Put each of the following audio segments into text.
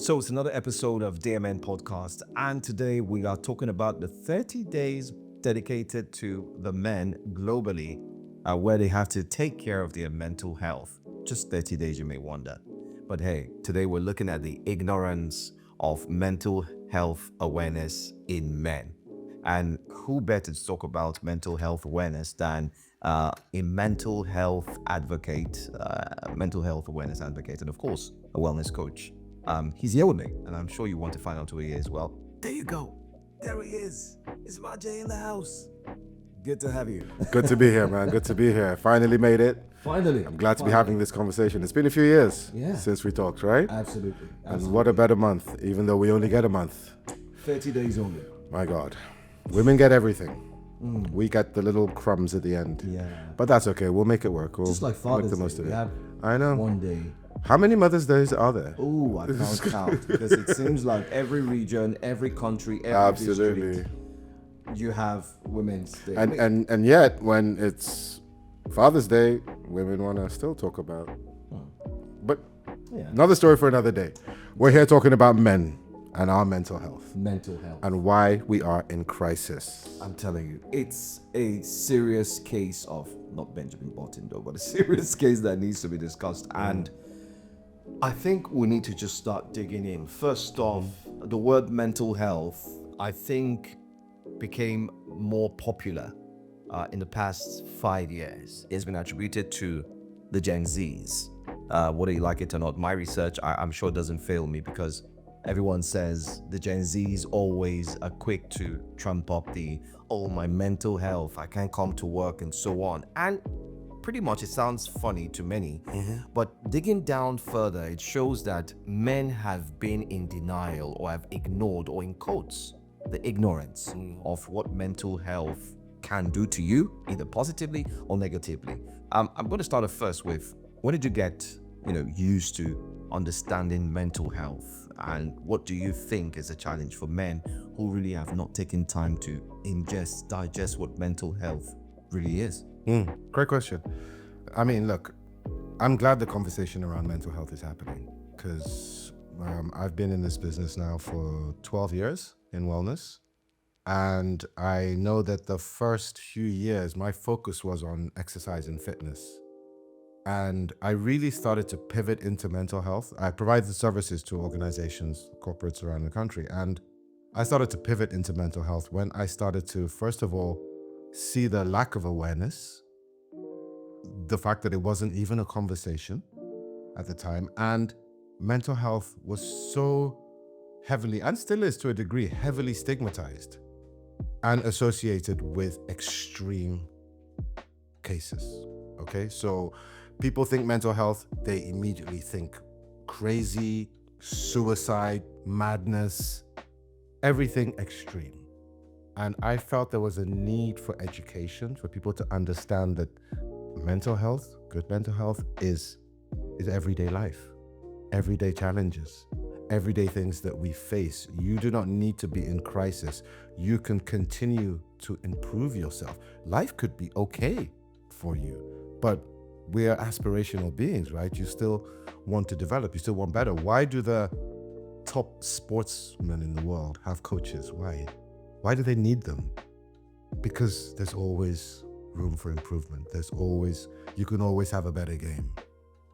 So it's another episode of DMN Podcast, and today we are talking about the 30 days dedicated to the men globally, where they have to take care of their mental health. Just 30 days, you may wonder. But hey, today we're looking at the ignorance of mental health awareness in men. And who better to talk about mental health awareness than a mental health advocate, mental health awareness advocate, and of course, a wellness coach. He's here with me, and I'm sure you want to find out who he is. Well, there you go. There he is. It's Maje in the house. Good to have you. Good to be here, man. Good to be here. Finally made it. Finally. I'm glad to be having this conversation. It's been a few years Yeah. since we talked, right? Absolutely. And what a better month, even though we only get a month. 30 days only. My God. Women get everything. We get the little crumbs at the end. Yeah. But that's okay. We'll make it work. We'll Just like Father's make the Day. most of We it. have I know. one day. How many Mother's Days are there? Oh, I can't count because it seems like every region, every country, every Absolutely. district, you have Women's Day. And yet, when it's Father's Day, women want to still talk about. But Yeah. another story for another day. We're here talking about men and our mental health Mental health. and why we are in crisis. I'm telling you, it's a serious case of, not Benjamin Button though, but a serious case that needs to be discussed. And I think we need to just start digging in. First off, the word mental health, I think, became more popular in the past 5 years. It's been attributed to the Gen Zs. Whether you like it or not, my research, I'm sure, doesn't fail me because everyone says the Gen Zs always are quick to trump up my mental health, I can't come to work and so on. And pretty much it sounds funny to many, but digging down further, it shows that men have been in denial or have ignored, or in quotes, the ignorance of what mental health can do to you, either positively or negatively. I'm going to start off first with, when did you get used to understanding mental health, and what do you think is a challenge for men who really have not taken time to digest what mental health really is? Great question. I mean, look, I'm glad the conversation around mental health is happening because I've been in this business now for 12 years in wellness. And I know that the first few years, my focus was on exercise and fitness. And I really started to pivot into mental health. I provided services to organizations, corporates around the country. And I started to pivot into mental health when I started to, first of all, see the lack of awareness, the fact that it wasn't even a conversation at the time. And mental health was so heavily, and still is to a degree, heavily stigmatized and associated with extreme cases. Okay, so people think mental health, they immediately think crazy, suicide, madness, everything extreme. And I felt there was a need for education, for people to understand that mental health, good mental health is everyday life, everyday challenges, everyday things that we face. You do not need to be in crisis. You can continue to improve yourself. Life could be okay for you, but we are aspirational beings, right? You still want to develop, you still want better. Why do the top sportsmen in the world have coaches? Why do they need them? Because there's always room for improvement. You can always have a better game.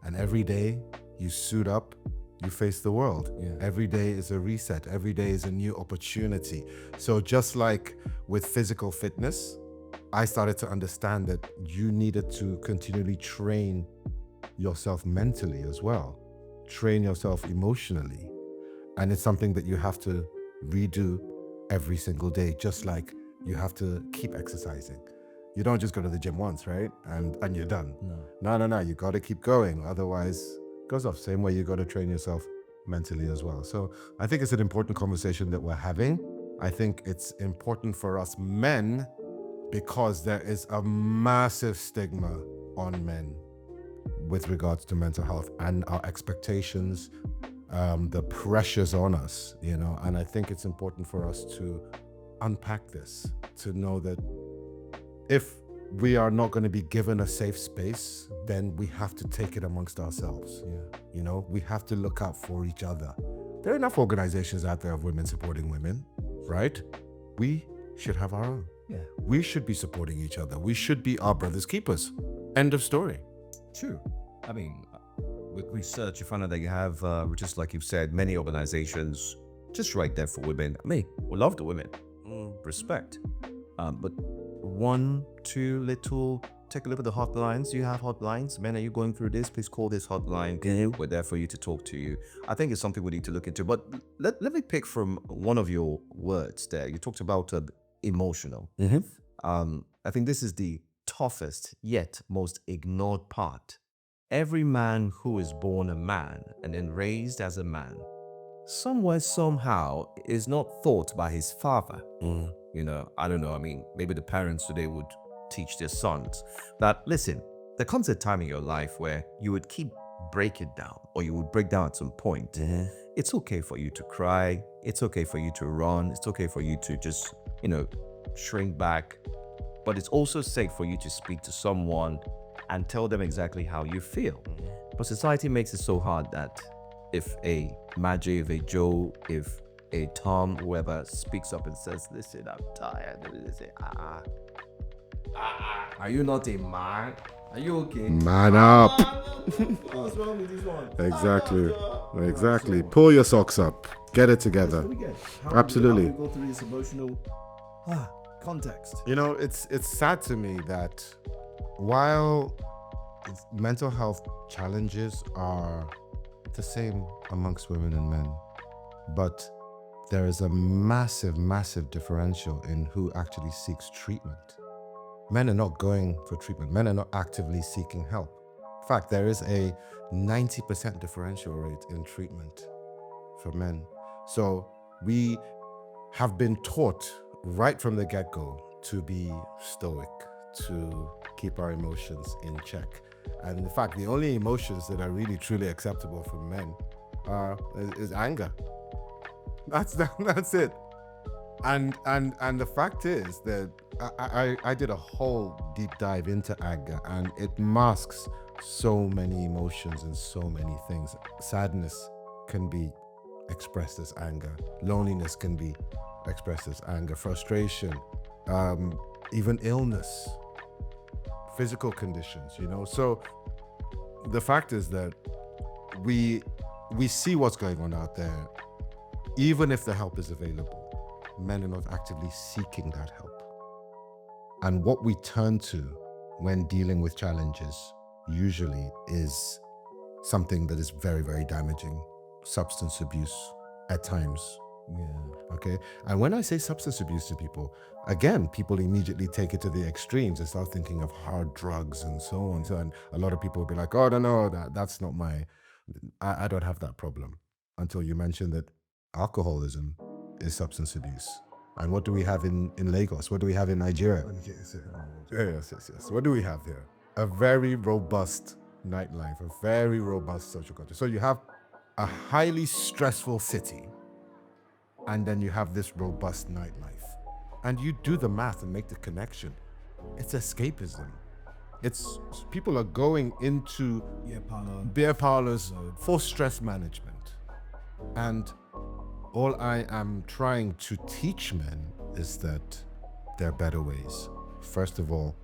And every day you suit up, you face the world. Yeah. Every day is a reset. Every day is a new opportunity. So just like with physical fitness, I started to understand that you needed to continually train yourself mentally as well, train yourself emotionally. And it's something that you have to redo every single day, just like you have to keep exercising. You don't just go to the gym once, right? And you're done. No. You got to keep going. Otherwise, it goes off. Same way you got to train yourself mentally as well. So I think it's an important conversation that we're having. I think it's important for us men because there is a massive stigma on men with regards to mental health and our expectations, the pressures on us, and I think it's important for us to unpack this, to know that if we are not going to be given a safe space, then we have to take it amongst ourselves. Yeah. You know, we have to look out for each other. There are enough organizations out there of women supporting women, right? We should have our own. Yeah. We should be supporting each other. We should be our brother's keepers. End of story. True. I mean, with research, you find out that you have, just like you've said, many organizations just right there for women. I mean, we love the women. Respect. But one, two little, take a look at the hotlines. You have hotlines. Men, are you going through this? Please call this hotline. We're there for you to talk to you. I think it's something we need to look into. But let me pick from one of your words there. You talked about emotional. I think this is the toughest yet most ignored part. Every man who is born a man and then raised as a man, somewhere, somehow, is not thought by his father. You know, I don't know. I mean, maybe the parents today would teach their sons that, listen, there comes a time in your life where you would keep breaking down, or you would break down at some point. It's okay for you to cry. It's okay for you to run. It's okay for you to just, shrink back. But it's also safe for you to speak to someone and tell them exactly how you feel. But society makes it so hard that if a Maje, if a Joe, if a Tom, whoever speaks up and says, listen, I'm tired, they say, are you not a man? Are you okay? Man up. What's wrong with this one? Exactly. Pull your socks up. Get it together. Absolutely. How do we go through this emotional context? It's sad to me that while mental health challenges are the same amongst women and men, but there is a massive, massive differential in who actually seeks treatment. Men are not going for treatment. Men are not actively seeking help. In fact, there is a 90% differential rate in treatment for men. So we have been taught right from the get-go to be stoic, to keep our emotions in check. And in fact, the only emotions that are really truly acceptable for men is anger. That's it. And the fact is that I did a whole deep dive into anger, and it masks so many emotions and so many things. Sadness can be expressed as anger. Loneliness can be expressed as anger. Frustration, even illness, physical conditions, So the fact is that we see what's going on out there. Even if the help is available, men are not actively seeking that help. And what we turn to when dealing with challenges usually is something that is very, very damaging. Substance abuse at times. Yeah. Okay. And when I say substance abuse to people, again, people immediately take it to the extremes and start thinking of hard drugs and so on. So, and a lot of people will be like, oh, no, that's not I don't have that problem. Until you mention that alcoholism is substance abuse. And what do we have in Lagos? What do we have in Nigeria? Yes. What do we have here? A very robust nightlife, a very robust social culture. So you have a highly stressful city, and then you have this robust nightlife. And you do the math and make the connection. It's escapism. It's people are going into beer parlors for stress management. And all I am trying to teach men is that there are better ways. First of all,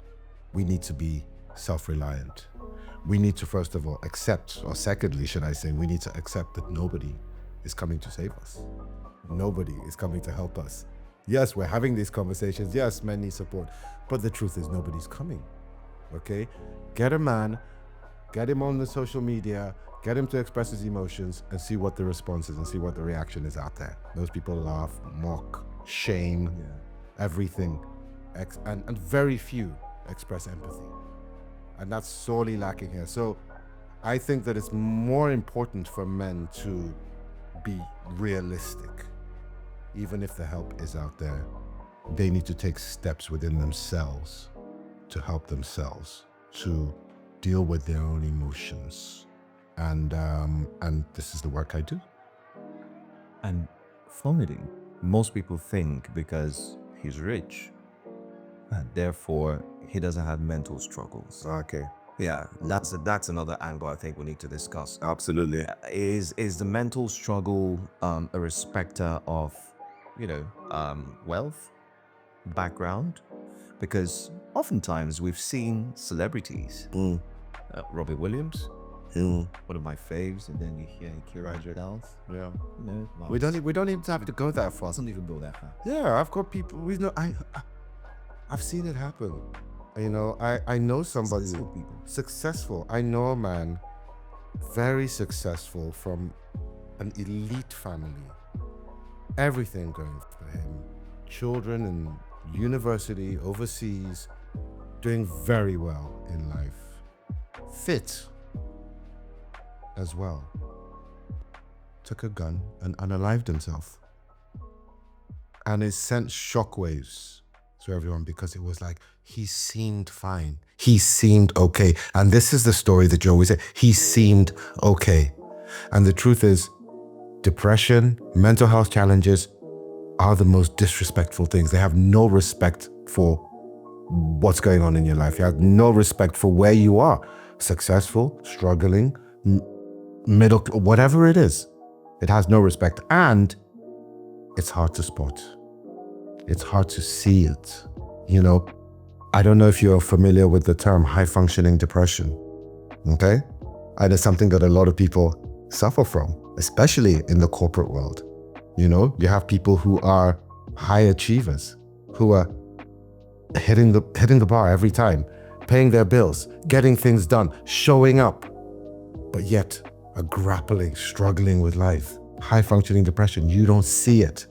we need to be self-reliant. We need to, first of all, accept, or secondly, should I say, we need to accept that nobody is coming to save us. Nobody is coming to help us. Yes, we're having these conversations. Yes, men need support. But the truth is nobody's coming. Okay? Get a man, get him on the social media, get him to express his emotions and see what the response is and see what the reaction is out there. Those people laugh, mock, shame, everything. And very few express empathy. And that's sorely lacking here. So I think that it's more important for men to be realistic. Even if the help is out there, they need to take steps within themselves to help themselves, to deal with their own emotions. And this is the work I do. And funny, most people think because he's rich, and therefore he doesn't have mental struggles. Okay. Yeah, that's another angle I think we need to discuss. Absolutely. Is the mental struggle a respecter of, wealth, background? Because oftentimes we've seen celebrities, Robbie Williams, one of my faves, and then you hear Kira Health. Yeah. Well, We don't even have to go that far. doesn't even go that far. Yeah, I've got people. We know. I've seen it happen. I know somebody Successful people. successful. I know a man, very successful from an elite family. Everything going for him. Children in university, overseas, doing very well in life. Fit as well. Took a gun and unalived himself. And it sent shockwaves to everyone because it was like, he seemed fine. He seemed okay. And this is the story that you always say, he seemed okay. And the truth is, depression, mental health challenges are the most disrespectful things. They have no respect for what's going on in your life. You have no respect for where you are. Successful, struggling, middle, whatever it is. It has no respect. And it's hard to spot. It's hard to see it. I don't know if you're familiar with the term high functioning depression. Okay? And it's something that a lot of people suffer from, especially in the corporate world. You have people who are high achievers, who are hitting the bar every time, paying their bills, getting things done, showing up, but yet are grappling, struggling with life. High functioning depression, you don't see it.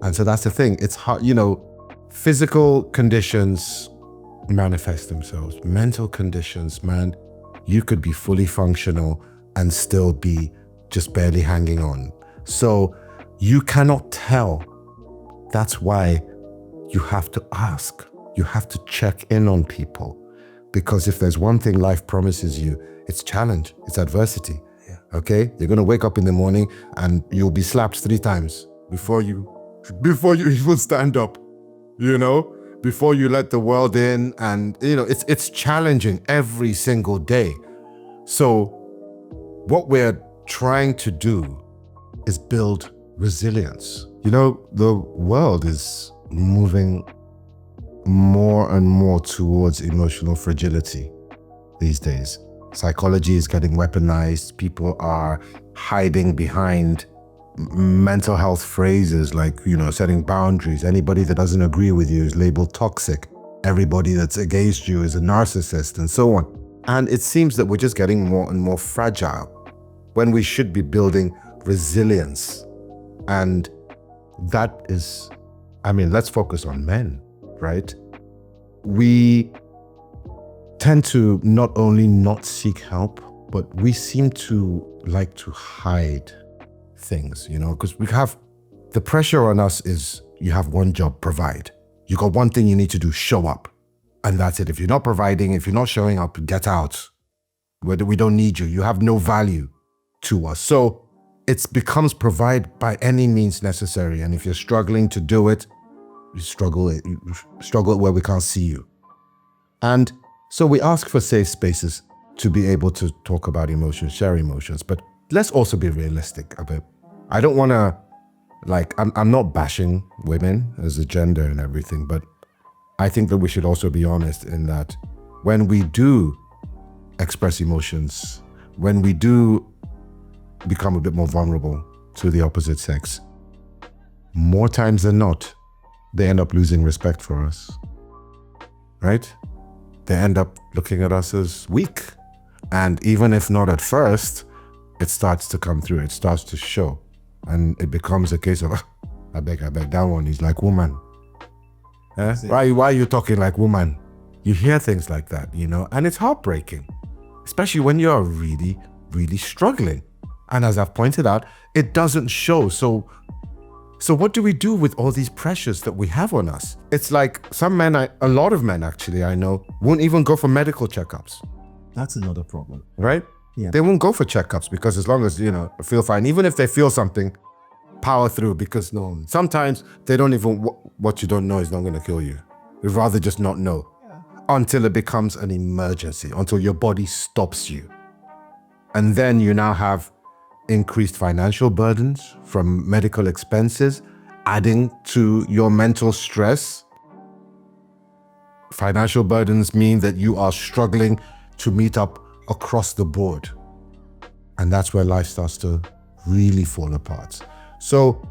And so that's the thing. It's hard, physical conditions manifest themselves. Mental conditions, man, you could be fully functional and still be just barely hanging on. So you cannot tell. That's why you have to ask. You have to check in on people. Because if there's one thing life promises you, it's challenge, it's adversity. Yeah. Okay? You're going to wake up in the morning and you'll be slapped 3 times before you even stand up, before you let the world in. And, it's challenging every single day. So what we're trying to do is build resilience. The world is moving more and more towards emotional fragility these days. Psychology is getting weaponized. People are hiding behind mental health phrases like, setting boundaries. Anybody that doesn't agree with you is labeled toxic. Everybody that's against you is a narcissist, and so on. And it seems that we're just getting more and more fragile when we should be building resilience. And that is, let's focus on men, right? We tend to not only not seek help, but we seem to like to hide things, because we have the pressure on us is you have one job, provide. You got one thing you need to do, show up. And that's it. If you're not providing, if you're not showing up, get out. We don't need you. You have no value to us. So it becomes provide by any means necessary. And if you're struggling to do it, you struggle where we can't see you. And so we ask for safe spaces to be able to talk about emotions, share emotions, but let's also be realistic a bit. I don't want to, I'm not bashing women as a gender and everything, but I think that we should also be honest in that when we do express emotions, when we do become a bit more vulnerable to the opposite sex, more times than not, they end up losing respect for us, right? They end up looking at us as weak. And even if not at first, it starts to come through, it starts to show. And it becomes a case of, I beg, that one is like woman. Why are you talking like woman? You hear things like that, and it's heartbreaking, especially when you're really, really struggling. And as I've pointed out, it doesn't show. So what do we do with all these pressures that we have on us? It's like some men, a lot of men actually, I know, won't even go for medical checkups. That's another problem. Right? Yeah. They won't go for checkups because as long as, feel fine, even if they feel something, power through, because sometimes they don't even, what you don't know is not going to kill you. We'd rather just not know. until it becomes an emergency, until your body stops you. And then you now have increased financial burdens from medical expenses, adding to your mental stress. Financial burdens mean that you are struggling to meet up across the board. And that's where life starts to really fall apart. So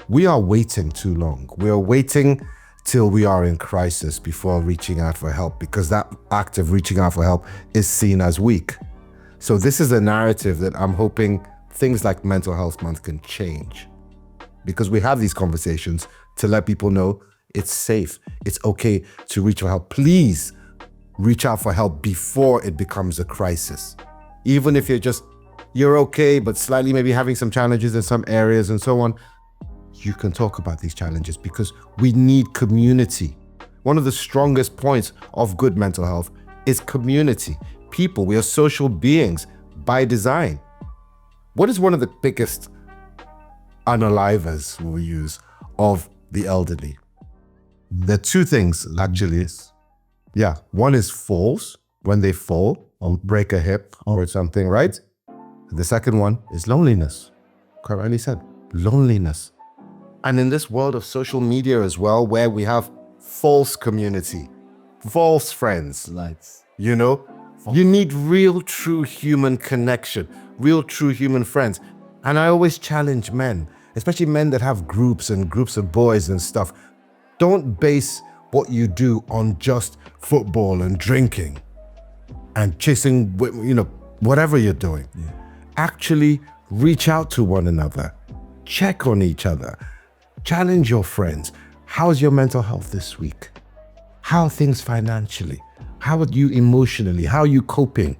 we are waiting too long. We are waiting till we are in crisis before reaching out for help, because that act of reaching out for help is seen as weak. So this is a narrative that I'm hoping things like Mental Health Month can change, because we have these conversations to let people know it's safe. It's okay to reach for help. Please reach out for help before it becomes a crisis. Even if you're okay, but slightly maybe having some challenges in some areas and so on, you can talk about these challenges, because we need community. One of the strongest points of good mental health is community. People, we are social beings by design. What is one of the biggest unalivers we use of the elderly? There are two things actually. One is falls, when they fall or break a hip or something, right? The second one is loneliness. Quite rightly said, loneliness. And in this world of social media as well, where we have false community, false friends, you need real, true human connection, real, true human friends. And I always challenge men, especially men that have groups and groups of boys and stuff. Don't base what you do on just football and drinking and chasing, whatever you're doing. Yeah. Actually reach out to one another, check on each other, challenge your friends. How's your mental health this week? How are things financially? How are you emotionally? How are you coping?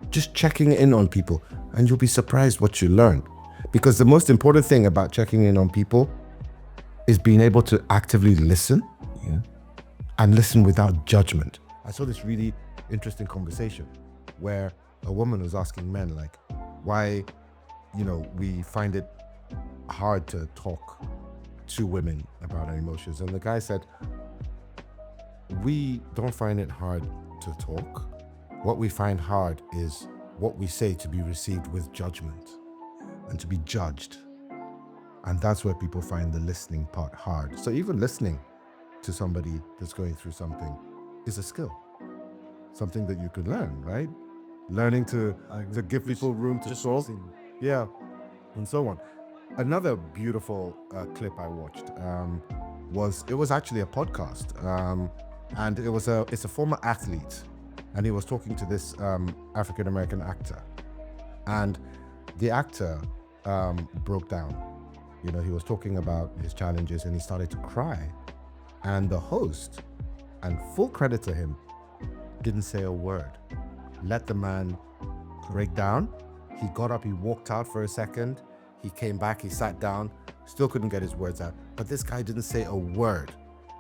Just checking in on people, and you'll be surprised what you learn. Because the most important thing about checking in on people is being able to actively listen, and listen without judgment. I saw this really interesting conversation where a woman was asking men why, we find it hard to talk to women about our emotions. And the guy said, we don't find it hard to talk. What we find hard is what we say to be received with judgment and to be judged. And that's where people find the listening part hard. So even listening to somebody that's going through something is a skill, something that you could learn, right? Learning to give people room to talk, and so on. Another beautiful clip I watched was actually a podcast, and it's a former athlete, and he was talking to this African American actor, and the actor broke down. He was talking about his challenges, and he started to cry. And the host, and full credit to him, didn't say a word. Let the man break down. He got up, he walked out for a second. He came back, he sat down, still couldn't get his words out. But this guy didn't say a word.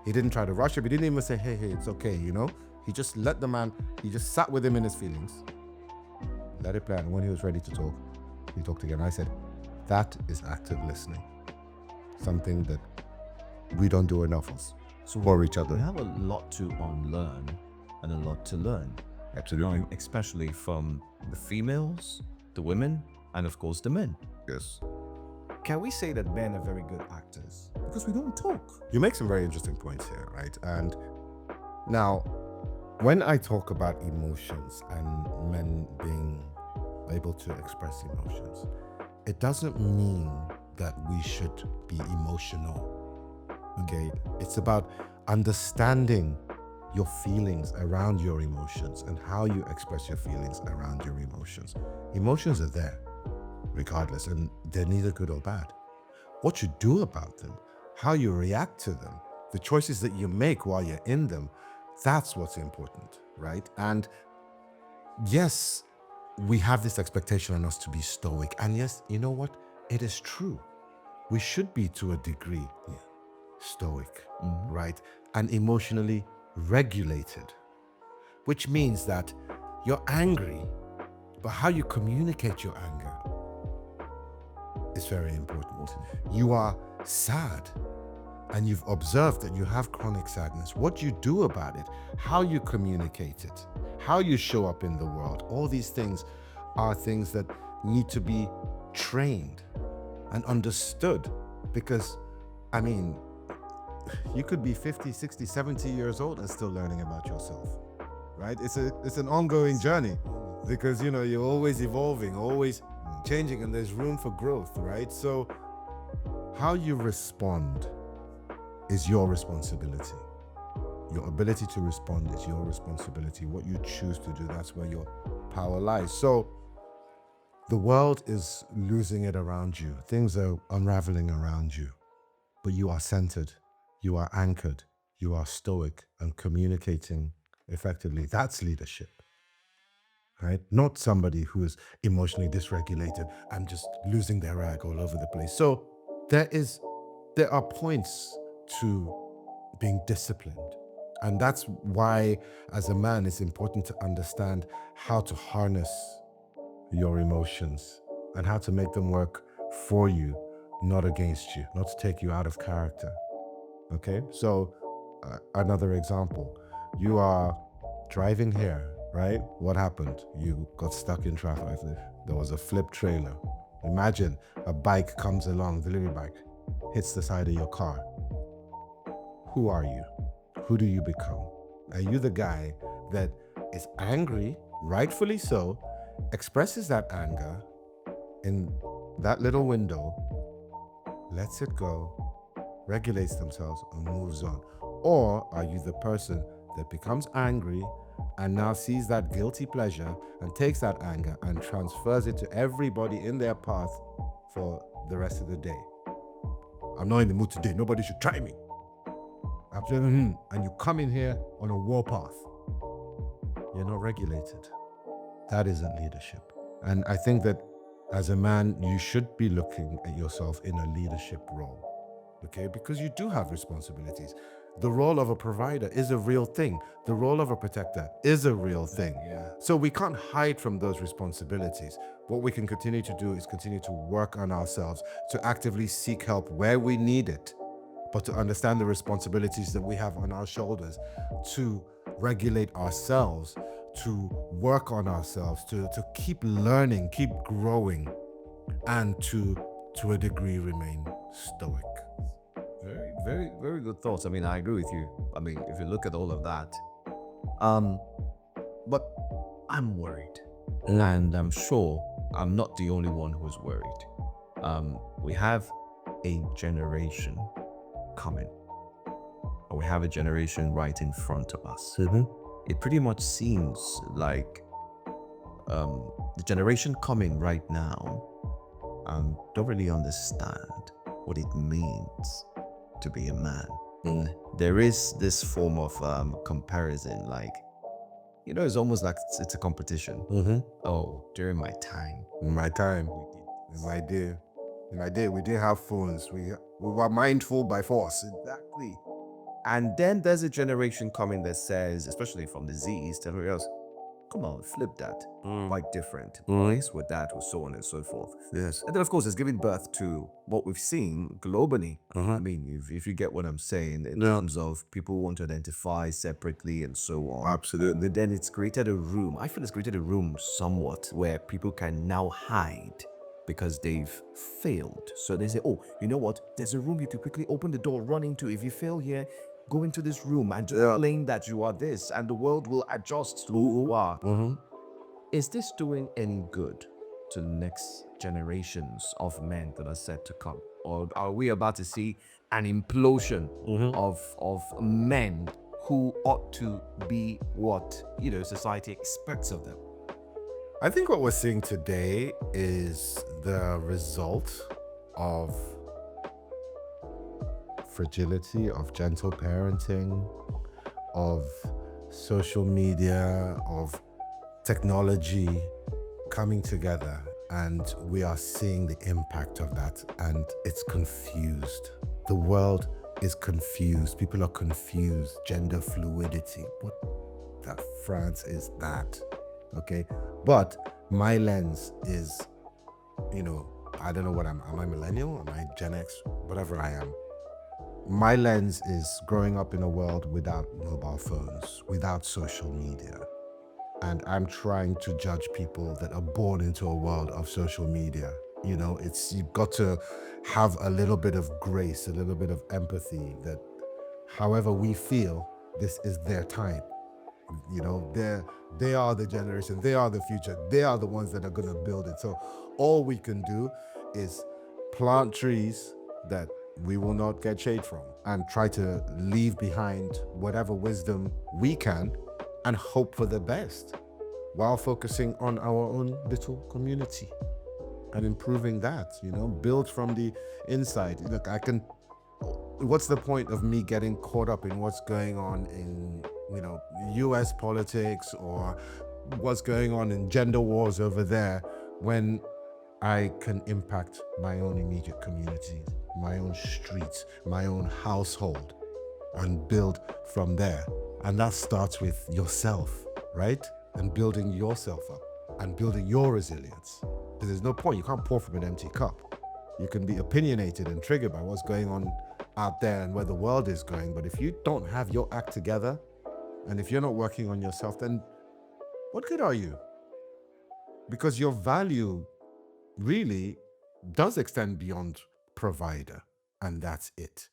He didn't try to rush him. He didn't even say, hey, it's okay, He just let the man, he just sat with him in his feelings, let it play. And when he was ready to talk, he talked again. I said, that is active listening. Something that we don't do enough of. So for each other. We have a lot to unlearn and a lot to learn. Absolutely. Especially from the females, the women, and of course the men. Yes. Can we say that men are very good actors? Because we don't talk. You make some very interesting points here, right? And now, when I talk about emotions and men being able to express emotions, it doesn't mean that we should be emotional. Okay, it's about understanding your feelings around your emotions and how you express your feelings around your emotions. Emotions are there, regardless, and they're neither good or bad. What you do about them, how you react to them, the choices that you make while you're in them, that's what's important, right? And yes, we have this expectation on us to be stoic. And yes, you know what? It is true. We should be, to a degree, stoic, right? And emotionally regulated, which means that you're angry, but how you communicate your anger is very important. You are sad, and you've observed that you have chronic sadness, what you do about it, how you communicate it, how you show up in the world, all these things are things that need to be trained and understood. Because, I mean, you could be 50, 60, 70 years old and still learning about yourself, right? It's an ongoing journey, because, you know, you're always evolving, always changing, and there's room for growth, right? So how you respond is your responsibility. Your ability to respond is your responsibility. What you choose to do, that's where your power lies. So the world is losing it around you. Things are unraveling around you, but you are centered, you are anchored, you are stoic and communicating effectively. That's leadership, right? Not somebody who is emotionally dysregulated and just losing their rag all over the place. So there are points to being disciplined. And that's why, as a man, it's important to understand how to harness your emotions and how to make them work for you, not against you, not to take you out of character. Okay? So, another example, you are driving here, right? What happened? You got stuck in traffic. There was a flip trailer. Imagine a bike comes along, delivery bike, hits the side of your car. Who are you? Who do you become? Are you the guy that is angry, rightfully so, expresses that anger in that little window, lets it go, regulates themselves, and moves on? Or are you the person that becomes angry and now sees that guilty pleasure and takes that anger and transfers it to everybody in their path for the rest of the day? I'm not in the mood today. Nobody should try me. And you come in here on a warpath. You're not regulated. That isn't leadership. And I think that as a man, you should be looking at yourself in a leadership role, okay? Because you do have responsibilities. The role of a provider is a real thing. The role of a protector is a real thing. Yeah. So we can't hide from those responsibilities. What we can continue to do is continue to work on ourselves, to actively seek help where we need it, but to understand the responsibilities that we have on our shoulders, to regulate ourselves, to work on ourselves, to keep learning, keep growing, and to a degree remain stoic. Very, very, very good thoughts. I mean, I agree with you. I mean, if you look at all of that, but I'm worried, and I'm sure I'm not the only one who's worried. We have a generation coming, and we have a generation right in front of us. It pretty much seems like the generation coming right now don't really understand what it means to be a man. There is this form of comparison, like, you know, it's almost like it's a competition. Oh, during my time. In my time, in my day, we didn't have phones. We were mindful by force. Exactly. And then there's a generation coming that says, especially from the Z's, to everybody else, come on, flip that. Like different. Place with that, or so on and so forth. Yes. And then, of course, it's giving birth to what we've seen globally. I mean, if you get what I'm saying, in terms of people who want to identify separately and so on. Absolutely. But then it's created a room. I feel it's created a room somewhat where people can now hide because they've failed. So they say, oh, you know what? There's a room you can quickly open the door, run into. If you fail here, go into this room and just claim that you are this, and the world will adjust to who you are. Is this doing any good to the next generations of men that are set to come? Or are we about to see an implosion of men who ought to be what, you know, society expects of them? I think what we're seeing today is the result of fragility, of gentle parenting, of social media, of technology coming together, and we are seeing the impact of that, and it's confused. The world is confused. People are confused. Gender fluidity. What the France is that? Okay? But my lens is, you know, I don't know what am I millennial? Am I Gen X? Whatever I am. my lens is growing up in a world without mobile phones, without social media. And I'm trying to judge people that are born into a world of social media. You know, you've got to have a little bit of grace, a little bit of empathy that however we feel, this is their time. You know, they are the generation, they are the future, they are the ones that are going to build it. So all we can do is plant trees that we will not get shade from and try to leave behind whatever wisdom we can and hope for the best while focusing on our own little community and improving that, you know, build from the inside. Look, what's the point of me getting caught up in what's going on in, you know, US politics or what's going on in gender wars over there when I can impact my own immediate community, my own streets, my own household, and build from there. And that starts with yourself, right? And building yourself up and building your resilience. Because there's no point, you can't pour from an empty cup. You can be opinionated and triggered by what's going on out there and where the world is going. But if you don't have your act together, and if you're not working on yourself, then what good are you? Because your value really does extend beyond provider, and that's it.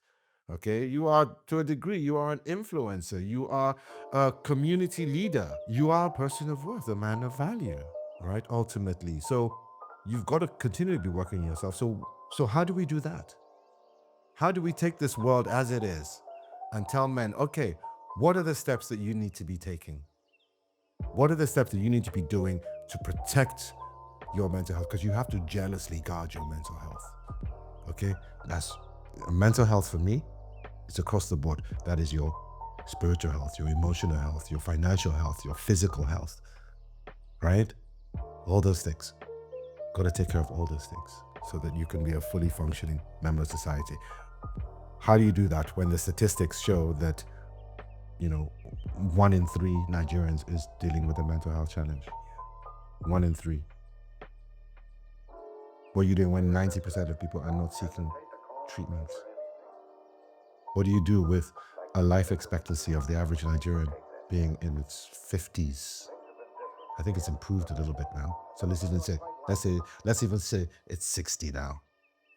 Okay, you are, to a degree, you are an influencer, you are a community leader, you are a person of worth, a man of value, right? Ultimately. So you've got to continue to be working on yourself. So how do we do that? How do we take this world as it is and tell men, okay, what are the steps that you need to be taking? What are the steps that you need to be doing to protect your mental health? Because you have to jealously guard your mental health. Okay, that's mental health for me. It's across the board. That is your spiritual health, your emotional health, your financial health, your physical health, right? All those things. Got to take care of all those things so that you can be a fully functioning member of society. How do you do that when the statistics show that, you know, 1 in 3 Nigerians is dealing with a mental health challenge? 1 in 3. What are you doing when 90% of people are not seeking treatment? What do you do with a life expectancy of the average Nigerian being in its 50s? I think it's improved a little bit now. So let's even say it's 60 now.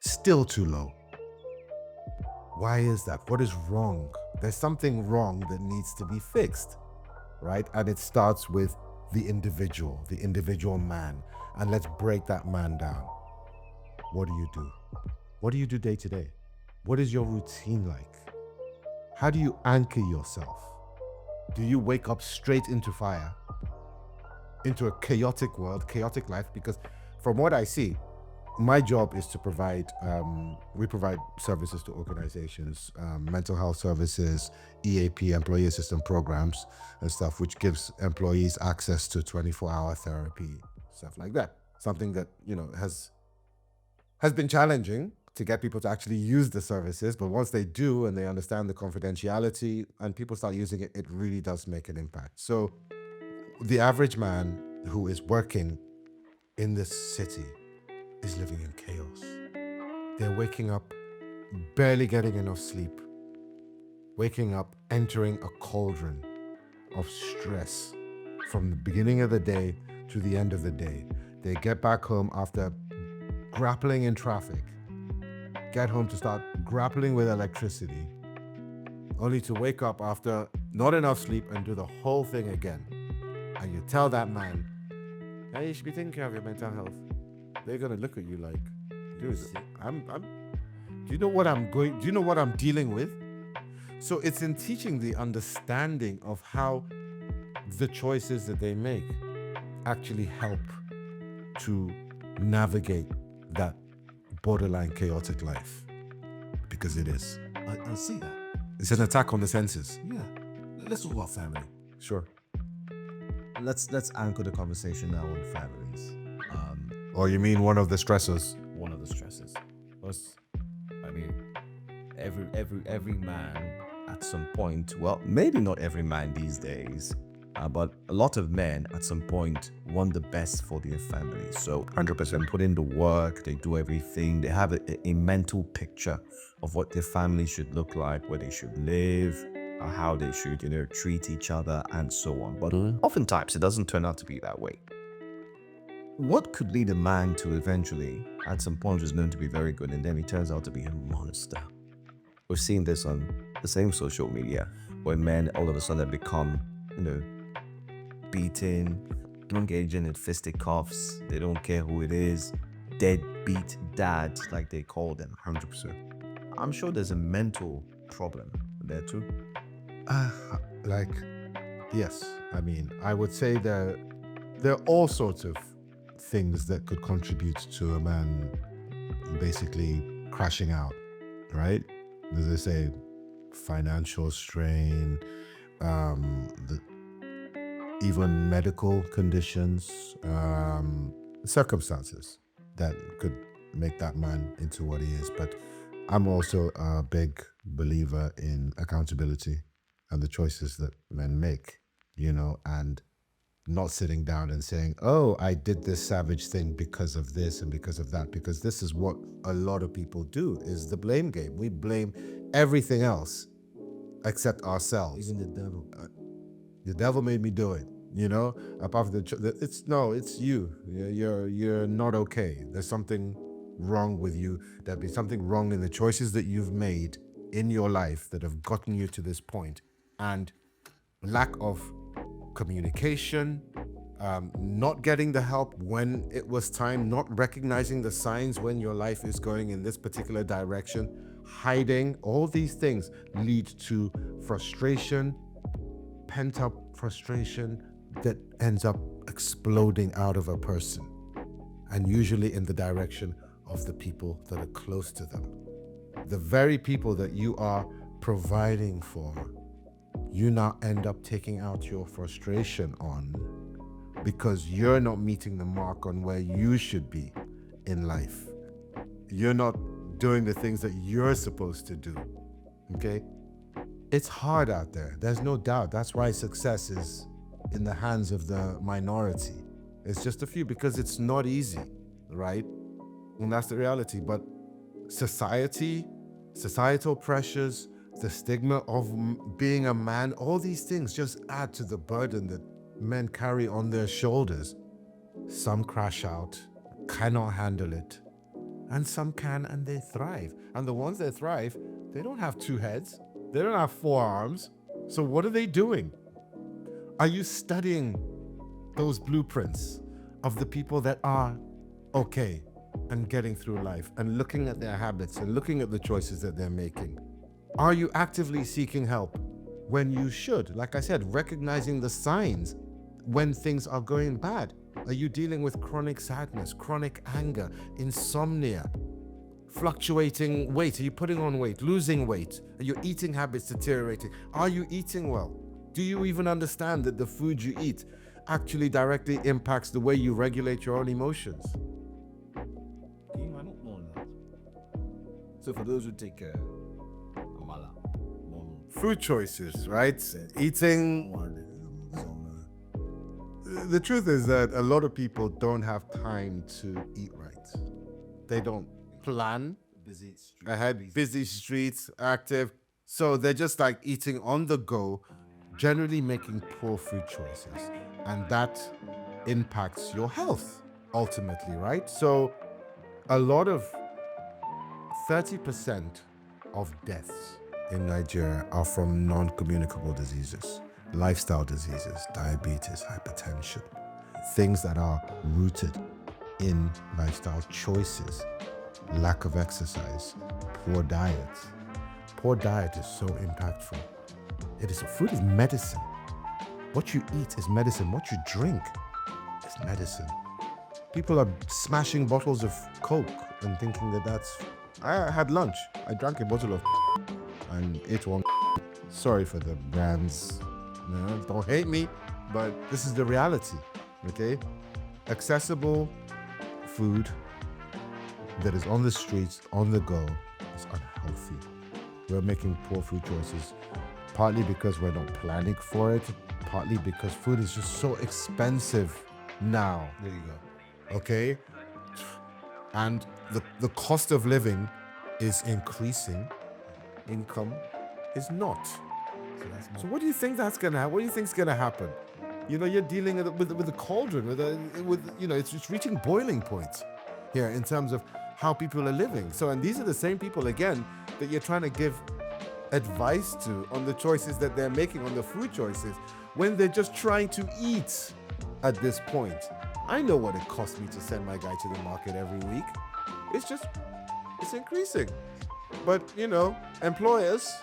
Still too low. Why is that? What is wrong? There's something wrong that needs to be fixed, right? And it starts with the individual man. And let's break that man down. What do you do? What do you do day to day? What is your routine like? How do you anchor yourself? Do you wake up straight into fire? Into a chaotic world, chaotic life? Because from what I see, my job is to provide, we provide services to organizations, mental health services, EAP, employee assistance programs and stuff, which gives employees access to 24-hour therapy, stuff like that. Something that, you know, has been challenging to get people to actually use the services. But once they do and they understand the confidentiality and people start using it, it really does make an impact. So the average man who is working in this city is living in chaos. They're waking up, barely getting enough sleep, waking up, entering a cauldron of stress from the beginning of the day to the end of the day. They get back home after grappling in traffic, get home to start grappling with electricity, only to wake up after not enough sleep and do the whole thing again. And you tell that man, hey, you should be taking care of your mental health. They're gonna look at you like, dude, do you know what I'm dealing with? So it's in teaching the understanding of how the choices that they make actually help to navigate that borderline chaotic life. Because it is. I see that. It's an attack on the senses. Yeah. Let's talk about family. Sure. Let's anchor the conversation now on families. Or you mean one of the stressors? One of the stresses. Because, I mean, every man at some point, well, maybe not every man these days, but a lot of men at some point want the best for their family. So 100% put in the work, they do everything, they have a mental picture of what their family should look like, where they should live, how they should, treat each other, and so on. But oftentimes it doesn't turn out to be that way. What could lead a man to eventually, at some point, was known to be very good, and then he turns out to be a monster? We've seen this on the same social media, where men all of a sudden become, beaten, engaging in fisticuffs. They don't care who it is. Deadbeat dads, like they call them. 100%. I'm sure there's a mental problem there too. Yes. I mean, I would say that there are all sorts of things that could contribute to a man basically crashing out, right? As they say, financial strain, even medical conditions, circumstances that could make that man into what he is. But I'm also a big believer in accountability and the choices that men make, and not sitting down and saying, oh, I did this savage thing because of this and because of that, because this is what a lot of people do, is the blame game. We blame everything else except ourselves. Even the devil. The devil made me do it, apart from it's you. You're not okay. There's something wrong with you. There'd be something wrong in the choices that you've made in your life that have gotten you to this point. And lack of communication, not getting the help when it was time, not recognizing the signs when your life is going in this particular direction, hiding, all these things lead to frustration, pent-up frustration that ends up exploding out of a person, and usually in the direction of the people that are close to them. The very people that you are providing for, you now end up taking out your frustration on because you're not meeting the mark on where you should be in life. You're not doing the things that you're supposed to do, okay? It's hard out there. There's no doubt. That's why success is in the hands of the minority. It's just a few, because it's not easy, right? And that's the reality. But societal pressures, the stigma of being a man, all these things just add to the burden that men carry on their shoulders. Some crash out, cannot handle it, and some can and they thrive. And the ones that thrive, they don't have two heads, they don't have four arms. So what are they doing? Are you studying those blueprints of the people that are okay and getting through life, and looking at their habits and looking at the choices that they're making? Are you actively seeking help when you should? Like I said, recognizing the signs when things are going bad. Are you dealing with chronic sadness, chronic anger, insomnia, fluctuating weight? Are you putting on weight, losing weight? Are your eating habits deteriorating? Are you eating well? Do you even understand that the food you eat actually directly impacts the way you regulate your own emotions? I don't know that. So for those who take amala, Food choices, right? Eating. The truth is that a lot of people don't have time to eat right. They don't plan ahead, busy streets, active. So they're just like eating on the go, generally making poor food choices. And that impacts your health ultimately, right? So a lot of 30% of deaths in Nigeria are from non-communicable diseases, lifestyle diseases, diabetes, hypertension, things that are rooted in lifestyle choices, lack of exercise, poor diet. Poor diet is so impactful. Food is medicine. What you eat is medicine. What you drink is medicine. People are smashing bottles of Coke and thinking that that's... I had lunch. I drank a bottle of and ate one. Sorry for the brands. No, don't hate me, but this is the reality, okay? Accessible food that is on the streets, on the go, is unhealthy. We're making poor food choices. partly because we're not planning for it, partly because food is just so expensive now. There you go. Okay? And the cost of living is increasing, income is not. So that's more. So what do you think that's gonna happen? What do you think's gonna happen? You know, you're dealing with the cauldron, with you know, it's reaching boiling point here in terms of how people are living. So, and these are the same people again that you're trying to give advice to on the choices that they're making, on the food choices, when they're just trying to eat at this point. I know what it costs me to send my guy to the market every week. It's increasing. But, you know, employers,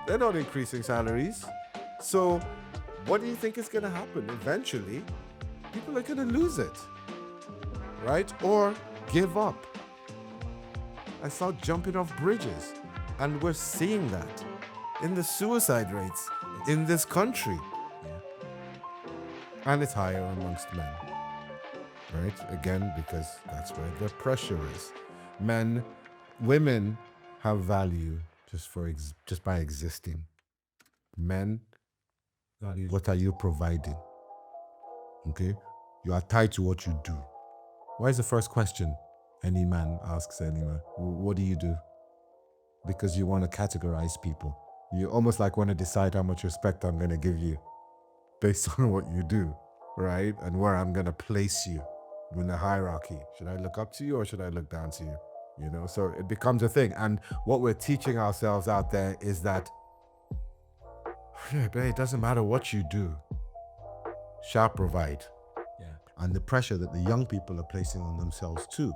they're not increasing salaries. So what do you think is going to happen? Eventually, people are going to lose it, right? Or give up and start jumping off bridges. And we're seeing that in the suicide rates in this country. And it's higher amongst men, right? Again, because that's where the pressure is. Women have value just by existing. Men, what are you providing? Okay? You are tied to what you do. Why is the first question any man asks anywhere? What do you do? Because you want to categorize people. You almost like want to decide how much respect I'm going to give you based on what you do, right? And where I'm going to place you in the hierarchy. Should I look up to you or should I look down to you? You know, so it becomes a thing. And what we're teaching ourselves out there is that, yeah, but it doesn't matter what you do, shall provide. Yeah. And the pressure that the young people are placing on themselves too,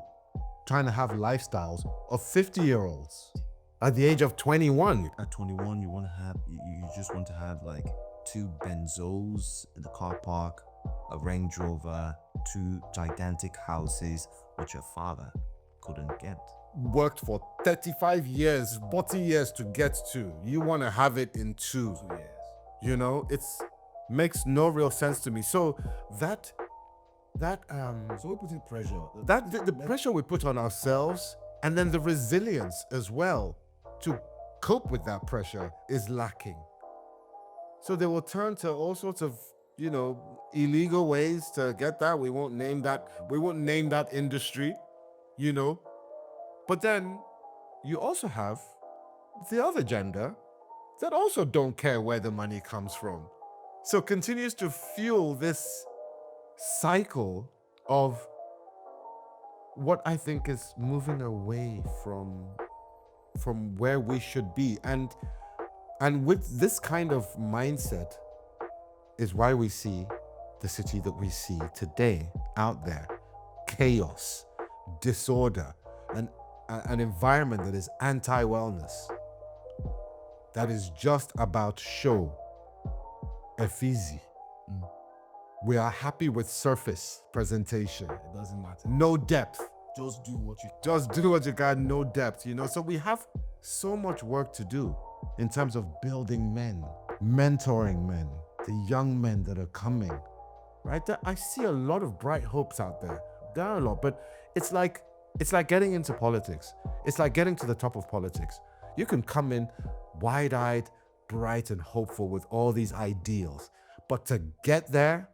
trying to have lifestyles of 50-year-olds at the age of 21. At 21, you just want to have like 2 Benzos in the car park, a Range Rover, 2 gigantic houses, which your father couldn't get. Worked for 35 years, 40 years to get to. You want to have it in 2 years. You know, it's makes no real sense to me. So that So we're putting pressure. the pressure we put on ourselves, and then the resilience as well to cope with that pressure is lacking. So they will turn to all sorts of, you know, illegal ways to get that. We won't name that industry, you know. But then you also have the other gender that also don't care where the money comes from. So continues to fuel this cycle of what I think is moving away from where we should be. And with this kind of mindset is why we see the city that we see today out there. Chaos, disorder, an environment that is anti-wellness, that is just about show, effigy. We are happy with surface presentation. It doesn't matter. No depth. Just do what you Just do what you got, no depth, you know? So we have so much work to do in terms of building men, mentoring men, the young men that are coming, right? I see a lot of bright hopes out there. There are a lot, but it's like getting into politics. It's like getting to the top of politics. You can come in wide-eyed, bright and hopeful with all these ideals, but to get there,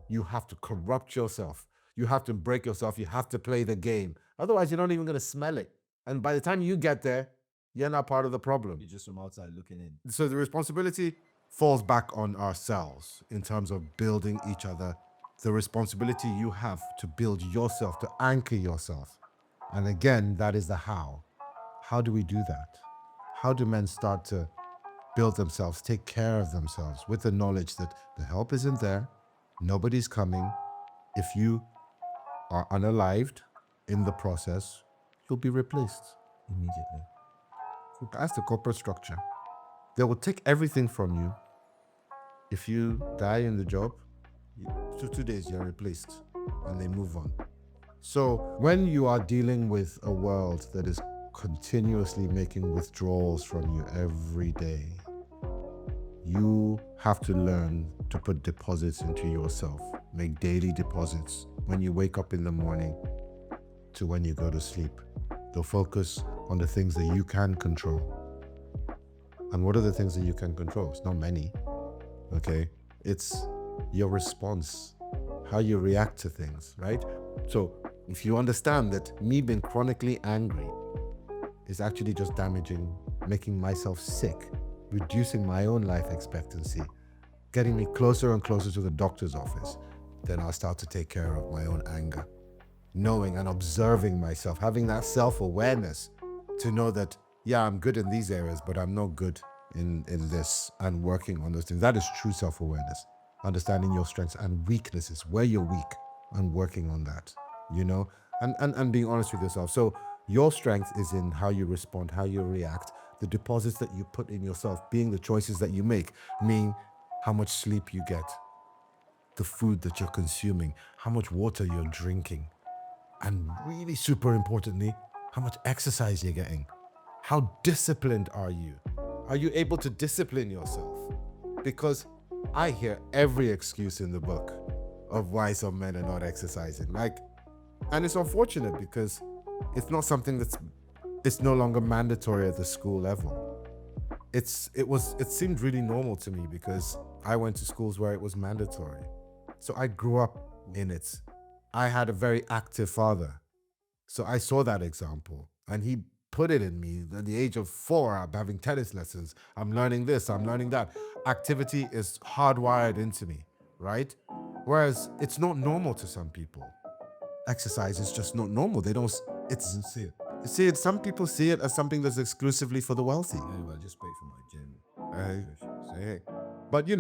you have to corrupt yourself. You have to break yourself. You have to play the game. Otherwise, you're not even going to smell it. And by the time you get there, you're not part of the problem. You're just from outside looking in. So the responsibility falls back on ourselves in terms of building each other. The responsibility you have to build yourself, to anchor yourself. And again, that is the how. How do we do that? How do men start to build themselves, take care of themselves with the knowledge that the help isn't there, nobody's coming. If you are unalived in the process, you'll be replaced Immediately. That's the corporate structure. They will take everything from you. If you die in the job, 2 days you're replaced and they move on. So when you are dealing with a world that is continuously making withdrawals from you every day, you have to learn to put deposits into yourself. Make daily deposits when you wake up in the morning to when you go to sleep. They'll focus on the things that you can control. And what are the things that you can control? It's not many. Okay. It's your response, how you react to things, right? So if you understand that me being chronically angry is actually just damaging, making myself sick, reducing my own life expectancy, getting me closer and closer to the doctor's office, then I'll start to take care of my own anger. Knowing and observing myself, having that self-awareness to know that, yeah, I'm good in these areas, but I'm not good in this, and working on those things. That is true self-awareness. Understanding your strengths and weaknesses, where you're weak, and working on that, and being honest with yourself. So your strength is in how you respond, how you react, the deposits that you put in yourself, being the choices that you make, meaning how much sleep you get, the food that you're consuming, how much water you're drinking, and really super importantly, how much exercise you're getting. How disciplined are you? Are you able to discipline yourself? Because I hear every excuse in the book of why some men are not exercising. And it's unfortunate because it's not something it's no longer mandatory at the school level. It seemed really normal to me because I went to schools where it was mandatory. So I grew up in it. I had a very active father. So I saw that example, and he put it in me. At the age of 4, I'm having tennis lessons. I'm learning this, I'm learning that. Activity is hardwired into me, right? Whereas it's not normal to some people. Exercise is just not normal. They don't see it. Some people see it as something that's exclusively for the wealthy. I just pay for my gym. Hey. But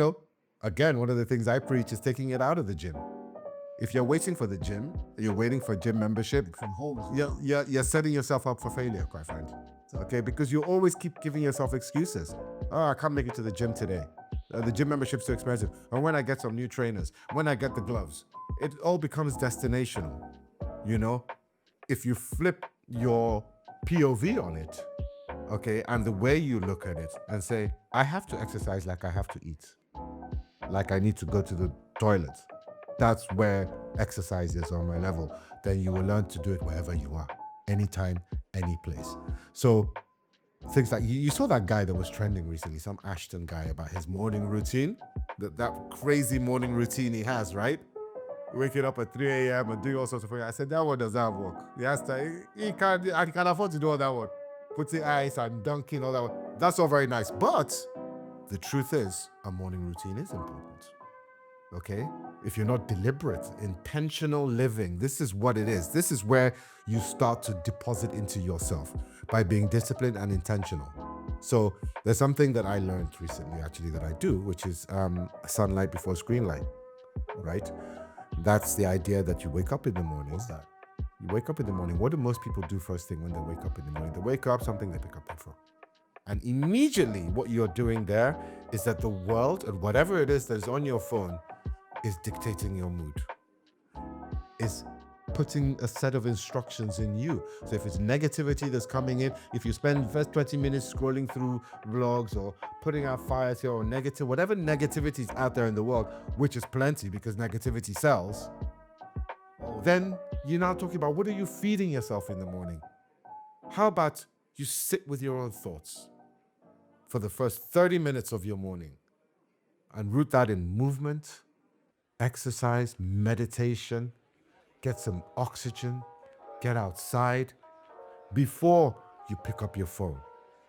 again, one of the things I preach is taking it out of the gym. If you're waiting for the gym, you're waiting for gym membership From home. you're setting yourself up for failure, quite frankly. Okay, because you always keep giving yourself excuses. Oh, I can't make it to the gym today. The gym membership's too expensive. Or when I get some new trainers, when I get the gloves, it all becomes destinational. If you flip your POV on it, okay, and the way you look at it and say, I have to exercise like I have to eat, like I need to go to the toilet. That's where exercise is on my level. Then you will learn to do it wherever you are, anytime, any place. So things like you saw that guy that was trending recently, some Ashton guy, about his morning routine, that crazy morning routine he has, right? Waking up at 3 a.m. and doing all sorts of things. I said, that one does not work. He can afford to do all that one. Putting ice and dunking, all that one. That's all very nice. But the truth is, a morning routine is important. Okay? If you're not deliberate, intentional living, this is what it is. This is where you start to deposit into yourself by being disciplined and intentional. So there's something that I learned recently, actually, that I do, which is sunlight before screen light, right? That's the idea that you wake up in the morning. What's that? You wake up in the morning. What do most people do first thing when they wake up in the morning? They wake up, something they pick up their phone. And immediately what you're doing there is that the world and whatever it is that is on your phone is dictating your mood, is putting a set of instructions in you. So if it's negativity that's coming in, if you spend the first 20 minutes scrolling through blogs or putting out fires here or negative, whatever negativity is out there in the world, which is plenty because negativity sells, then you're now talking about what are you feeding yourself in the morning? How about you sit with your own thoughts for the first 30 minutes of your morning and root that in movement, exercise, meditation, get some oxygen, get outside before you pick up your phone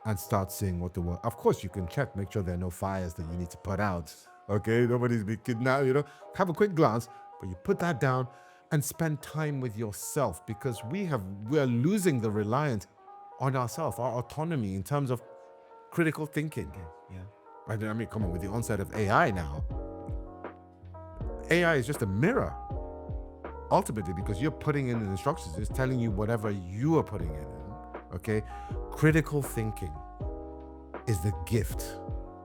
and start seeing what the world. Of course, you can check, make sure there are no fires that you need to put out. Okay, nobody's been kidnapped, have a quick glance, but you put that down and spend time with yourself, because we are losing the reliance on ourselves, our autonomy in terms of critical thinking. Yeah. I mean, come on, with the onset of AI now, AI is just a mirror, ultimately, because you're putting in the instructions. It's telling you whatever you are putting in. Okay? Critical thinking is the gift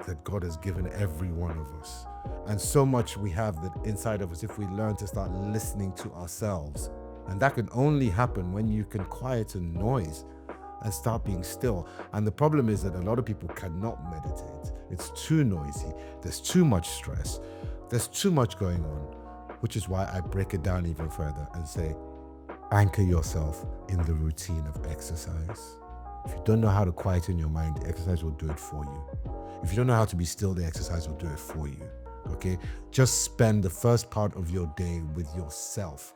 that God has given every one of us. And so much we have that inside of us if we learn to start listening to ourselves. And that can only happen when you can quiet a noise and start being still. And the problem is that a lot of people cannot meditate. It's too noisy. There's too much stress. There's too much going on, which is why I break it down even further and say, anchor yourself in the routine of exercise. If you don't know how to quieten your mind, the exercise will do it for you. If you don't know how to be still, the exercise will do it for you. Okay? Just spend the first part of your day with yourself,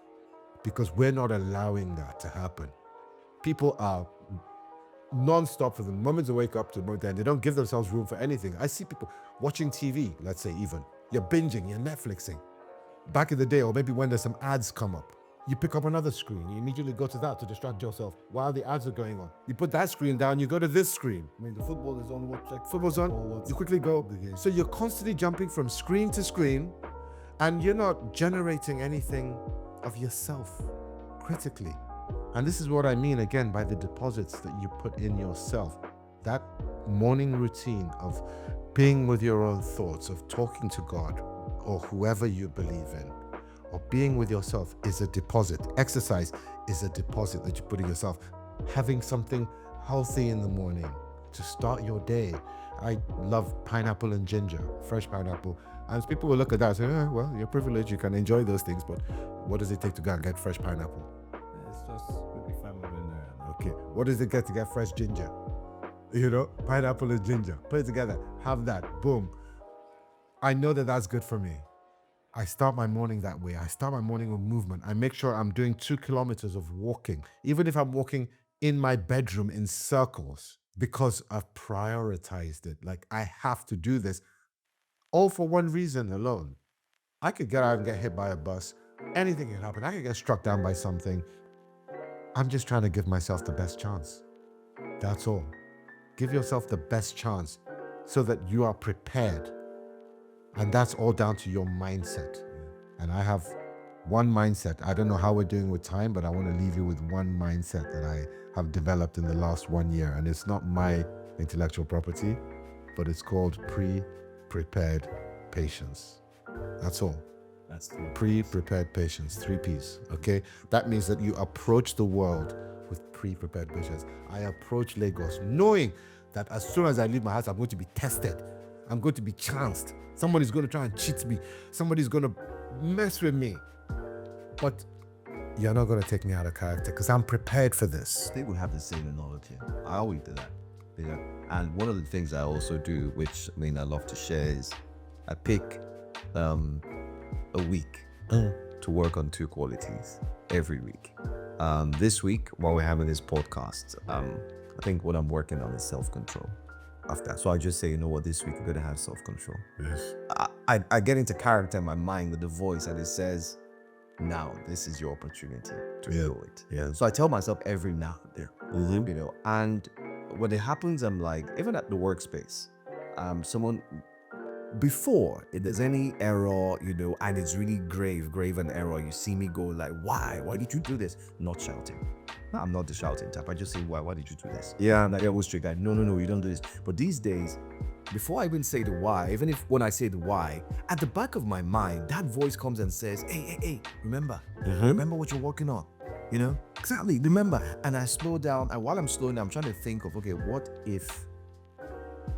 because we're not allowing that to happen. People are non-stop from the moment they wake up to the moment they end. They don't give themselves room for anything. I see people watching TV, let's say even. You're binging, you're Netflixing. Back in the day, or maybe when there's some ads come up, you pick up another screen. You immediately go to that to distract yourself while the ads are going on. You put that screen down, you go to this screen. I mean, the football is on. What? Like, Football's on, you quickly go. So you're constantly jumping from screen to screen, and you're not generating anything of yourself critically. And this is what I mean again by the deposits that you put in yourself. That morning routine of being with your own thoughts, of talking to God or whoever you believe in, or being with yourself is a deposit. Exercise is a deposit that you put in yourself. Having something healthy in the morning to start your day. I love pineapple and ginger, fresh pineapple. And people will look at that and say, well, you're privileged, you can enjoy those things, but what does it take to go and get fresh pineapple? it's just maybe 5 minutes in there. Okay, what does it get to get fresh ginger? You know, pineapple and ginger. Put it together, have that, boom. I know that that's good for me. I start my morning that way. I start my morning with movement. I make sure I'm doing 2 kilometers of walking, even if I'm walking in my bedroom in circles, because I've prioritized it. Like, I have to do this, all for one reason alone. I could get out and get hit by a bus. Anything can happen. I could get struck down by something. I'm just trying to give myself the best chance. That's all. Give yourself the best chance so that you are prepared. And that's all down to your mindset. And I have one mindset. I don't know how we're doing with time, but I want to leave you with one mindset that I have developed in the last 1 year. And it's not my intellectual property, but it's called pre-prepared patience. That's all. That's the Pre-prepared patience, 3 P's, okay? That means that you approach the world with pre-prepared patience. I approach Lagos knowing that as soon as I leave my house, I'm going to be tested. I'm going to be chanced. Somebody's going to try and cheat me. Somebody's going to mess with me. But you're not going to take me out of character because I'm prepared for this. I think we have the same analogy. I always do that. You know? And one of the things I also do, which I mean I love to share, is I pick a week to work on 2 qualities every week. This week, while we're having this podcast, I think what I'm working on is self-control. After, so I just say, you know what, this week we're gonna have self-control. Yes. I get into character in my mind with the voice, and it says, now this is your opportunity to do it. Yeah. So I tell myself every now and then, you know, and when it happens, I'm like, even at the workspace, someone, before if there's any error, you know, and it's really grave an error, you see me go like, why did you do this? Not shouting. No, I'm not the shouting type. I just say, why did you do this? Yeah, and like, I was strict guy. No, you don't do this. But these days, before I even say the why, even if when I say the why, at the back of my mind, that voice comes and says, hey, remember what you're working on. You know? Exactly, remember. And I slow down, and while I'm slowing down, I'm trying to think of, okay, what if,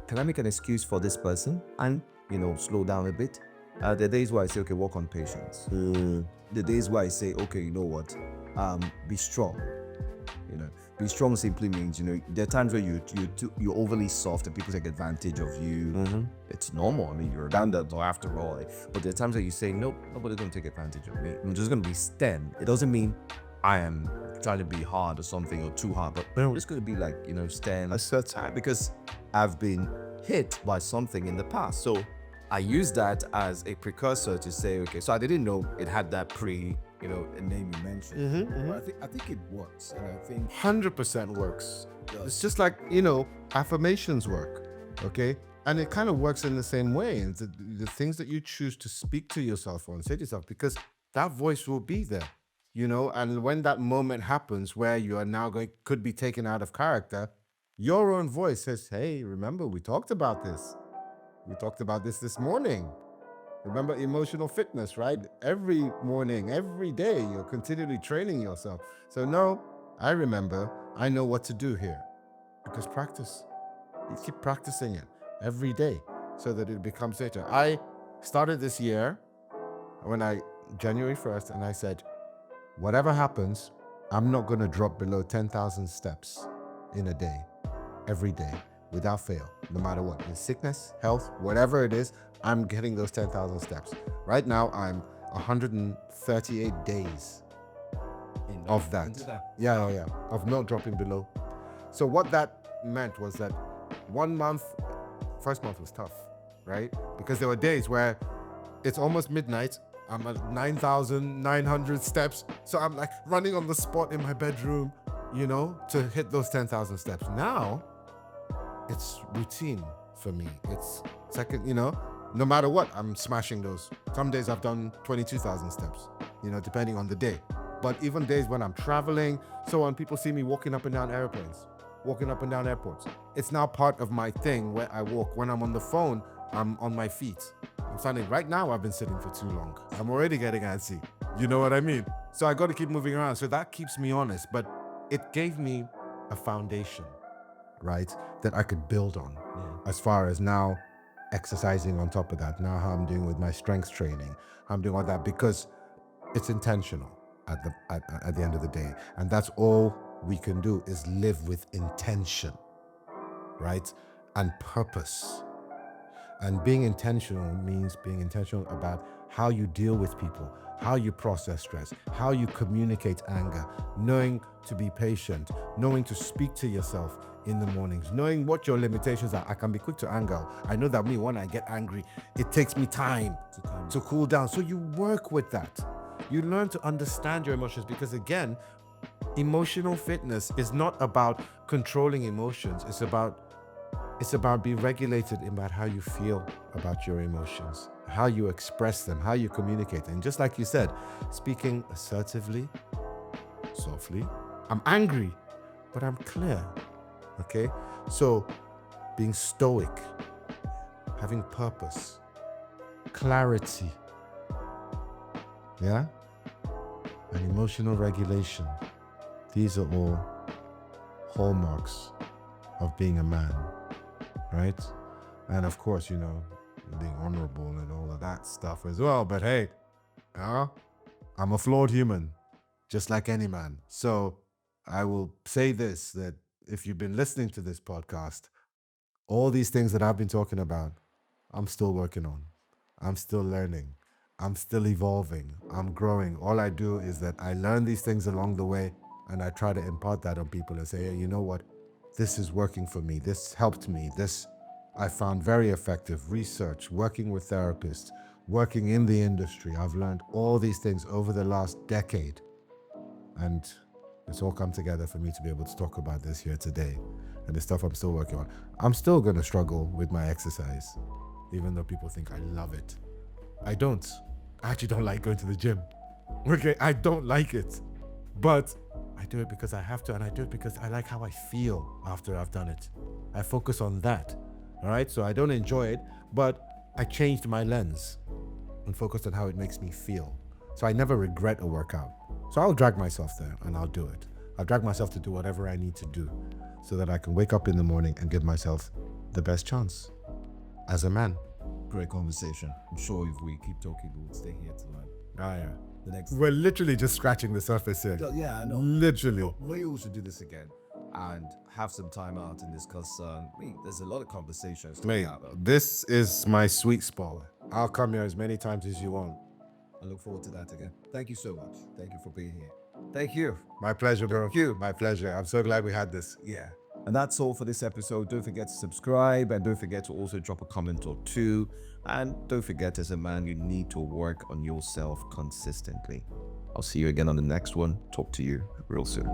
can I make an excuse for this person and, you know, slow down a bit? The days where I say, okay, work on patience. The days where I say, okay, you know what, be strong. You know, be strong simply means, you know, there are times where you're overly soft and people take advantage of you. It's normal. I mean, you're a Gandalf after all. But there are times where you say, nope, nobody's going to take advantage of me. I'm just going to be stern. It doesn't mean I am trying to be hard or something or too hard, but it's going to be like, you know, stern a certain time because I've been hit by something in the past. So I use that as a precursor to say, okay, so I didn't know it had that you know, a name you mentioned. But I think it works, and I think 100% works. It's just like, you know, affirmations work, okay? And it kind of works in the same way. And the things that you choose to speak to yourself or say to yourself, because that voice will be there, you know? And when that moment happens where you are now could be taken out of character, your own voice says, hey, remember, we talked about this. We talked about this morning. Remember emotional fitness, right? Every morning, every day, you're continually training yourself. So no, I remember, I know what to do here. Because practice. You keep practicing it every day so that it becomes later. I started this year January 1st, and I said, whatever happens, I'm not going to drop below 10,000 steps in a day. every day without fail, no matter what. In sickness, health, whatever it is, I'm getting those 10,000 steps. Right now, I'm 138 days of that. Yeah, of not dropping below. So what that meant was that 1 month, first month was tough, right? Because there were days where it's almost midnight, I'm at 9,900 steps, so I'm like running on the spot in my bedroom, to hit those 10,000 steps. Now, it's routine for me. It's second, no matter what, I'm smashing those. Some days I've done 22,000 steps, depending on the day. But even days when I'm traveling, so on, people see me walking up and down airplanes, walking up and down airports. It's now part of my thing where I walk. When I'm on the phone, I'm on my feet. I'm standing. Right now, I've been sitting for too long. I'm already getting antsy. You know what I mean? So I got to keep moving around. So that keeps me honest. But it gave me a foundation, right, that I could build on. As far as now exercising on top of that, now how I'm doing with my strength training, I'm doing all that because it's intentional at the end of the day. And that's all we can do is live with intention, right? And purpose. And being intentional means being intentional about how you deal with people, how you process stress, how you communicate anger, knowing to be patient, knowing to speak to yourself in the mornings, knowing what your limitations are. I can be quick to anger. I know that when I get angry, it takes me time to cool down. So you work with that. You learn to understand your emotions because, again, emotional fitness is not about controlling emotions. It's about being regulated about how you feel about your emotions, how you express them, how you communicate. And just like you said, speaking assertively, softly. I'm angry, but I'm clear. Okay? So being stoic, having purpose, clarity, yeah? And emotional regulation. These are all hallmarks of being a man. Right? And of course, being honorable and all of that stuff as well. But hey, I'm a flawed human, just like any man. So I will say this, that if you've been listening to this podcast, all these things that I've been talking about, I'm still working on. I'm still learning. I'm still evolving. I'm growing. All I do is that I learn these things along the way and I try to impart that on people and say, hey, you know what? This is working for me. This helped me. This I found very effective. Research, working with therapists, working in the industry. I've learned all these things over the last decade. And it's all come together for me to be able to talk about this here today. And the stuff I'm still working on. I'm still going to struggle with my exercise, even though people think I love it. I don't. I actually don't like going to the gym. Okay, I don't like it. But I do it because I have to, and I do it because I like how I feel after I've done it. I focus on that. All right, so I don't enjoy it, but I changed my lens and focused on how it makes me feel. So I never regret a workout. So I'll drag myself there and I'll do it. I'll drag myself to do whatever I need to do so that I can wake up in the morning and give myself the best chance as a man. Great conversation. I'm sure if we keep talking, we'll stay here to learn. Yeah. The next. We're literally just scratching the surface here. Yeah, I know. Literally. We all should do this again and have some time out and discuss. There's a lot of conversations to Mate, have. this is my sweet spot. I'll come here as many times as you want. I look forward to that again. Thank you so much. Thank you for being here. Thank you. My pleasure, bro. Thank you. My pleasure. I'm so glad we had this. Yeah. And that's all for this episode. Don't forget to subscribe and don't forget to also drop a comment or two. And don't forget, as a man, you need to work on yourself consistently. I'll see you again on the next one. Talk to you real soon.